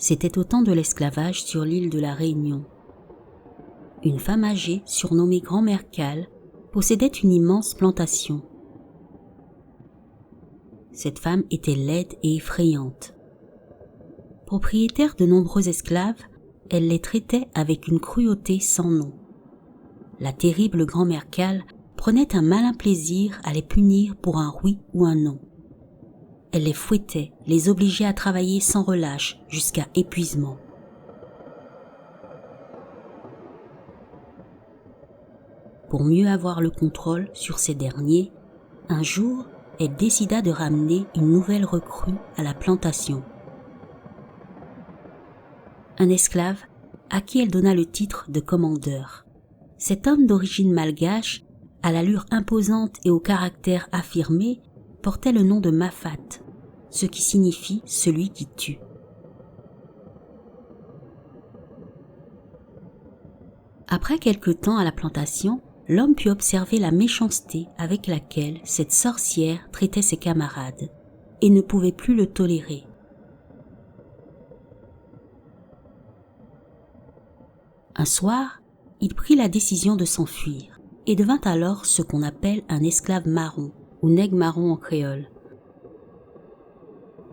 C'était au temps de l'esclavage sur l'île de la Réunion. Une femme âgée, surnommée Grand-Mère Cale, possédait une immense plantation. Cette femme était laide et effrayante. Propriétaire de nombreux esclaves, elle les traitait avec une cruauté sans nom. La terrible Grand-Mère Cale prenait un malin plaisir à les punir pour un oui ou un non. Elle les fouettait, les obligeait à travailler sans relâche jusqu'à épuisement. Pour mieux avoir le contrôle sur ces derniers, un jour, elle décida de ramener une nouvelle recrue à la plantation. Un esclave à qui elle donna le titre de commandeur. Cet homme d'origine malgache, à l'allure imposante et au caractère affirmé, portait le nom de Mafat, ce qui signifie celui qui tue. Après quelque temps à la plantation, l'homme put observer la méchanceté avec laquelle cette sorcière traitait ses camarades et ne pouvait plus le tolérer. Un soir, il prit la décision de s'enfuir et devint alors ce qu'on appelle un esclave marron ou nègre marron en créole.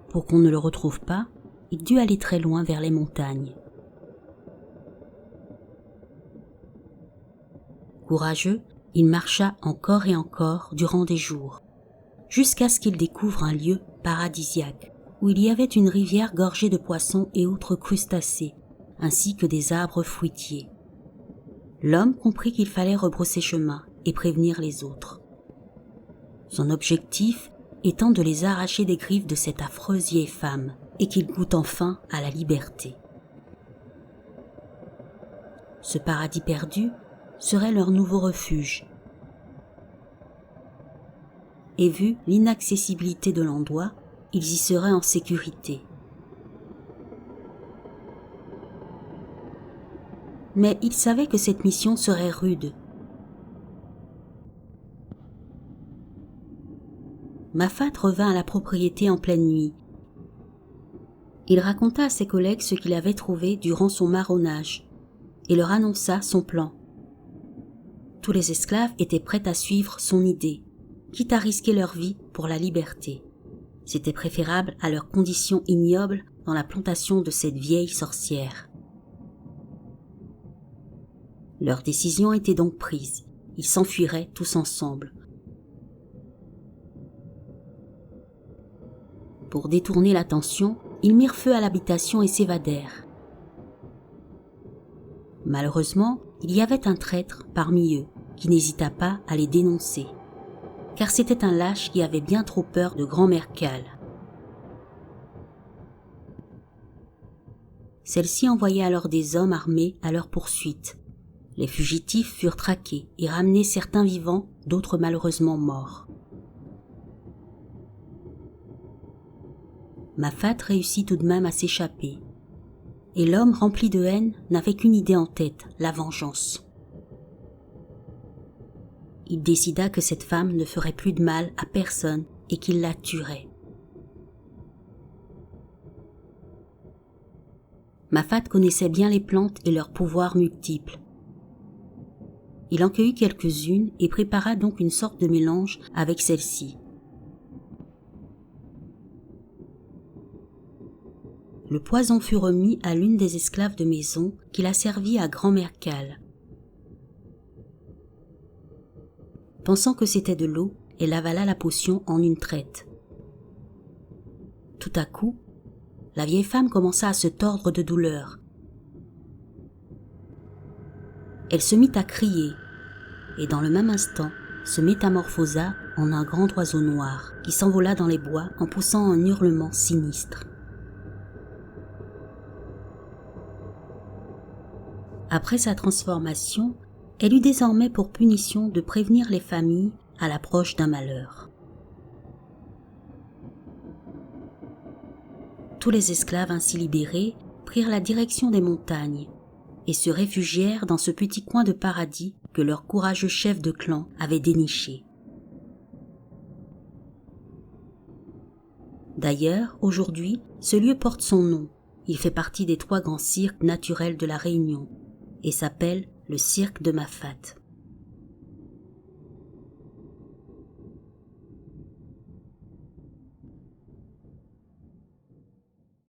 Pour qu'on ne le retrouve pas, il dut aller très loin vers les montagnes. Courageux, il marcha encore et encore durant des jours, jusqu'à ce qu'il découvre un lieu paradisiaque, où il y avait une rivière gorgée de poissons et autres crustacés, ainsi que des arbres fruitiers. L'homme comprit qu'il fallait rebrousser chemin et prévenir les autres. Son objectif étant de les arracher des griffes de cette affreuse vieille femme et qu'ils goûtent enfin à la liberté. Ce paradis perdu serait leur nouveau refuge. Et vu l'inaccessibilité de l'endroit, ils y seraient en sécurité. Mais ils savaient que cette mission serait rude. Mafat revint à la propriété en pleine nuit. Il raconta à ses collègues ce qu'il avait trouvé durant son marronnage et leur annonça son plan. Tous les esclaves étaient prêts à suivre son idée, quitte à risquer leur vie pour la liberté. C'était préférable à leurs conditions ignobles dans la plantation de cette vieille sorcière. Leur décision était donc prise. Ils s'enfuiraient tous ensemble. Pour détourner l'attention, ils mirent feu à l'habitation et s'évadèrent. Malheureusement, il y avait un traître parmi eux qui n'hésita pas à les dénoncer, car c'était un lâche qui avait bien trop peur de Grand-Mère Cale. Celle-ci envoya alors des hommes armés à leur poursuite. Les fugitifs furent traqués et ramenés, certains vivants, d'autres malheureusement morts. Mafat réussit tout de même à s'échapper. Et l'homme rempli de haine n'avait qu'une idée en tête, la vengeance. Il décida que cette femme ne ferait plus de mal à personne et qu'il la tuerait. Mafat connaissait bien les plantes et leurs pouvoirs multiples. Il en cueillit quelques-unes et prépara donc une sorte de mélange avec celle-ci. Le poison fut remis à l'une des esclaves de maison qui la servit à Grand-Mère Cale. Pensant que c'était de l'eau, elle avala la potion en une traite. Tout à coup, la vieille femme commença à se tordre de douleur. Elle se mit à crier et dans le même instant se métamorphosa en un grand oiseau noir qui s'envola dans les bois en poussant un hurlement sinistre. Après sa transformation, elle eut désormais pour punition de prévenir les familles à l'approche d'un malheur. Tous les esclaves ainsi libérés prirent la direction des montagnes et se réfugièrent dans ce petit coin de paradis que leur courageux chef de clan avait déniché. D'ailleurs, aujourd'hui, ce lieu porte son nom Il fait partie des 3 grands cirques naturels de la Réunion et s'appelle le cirque de Mafate.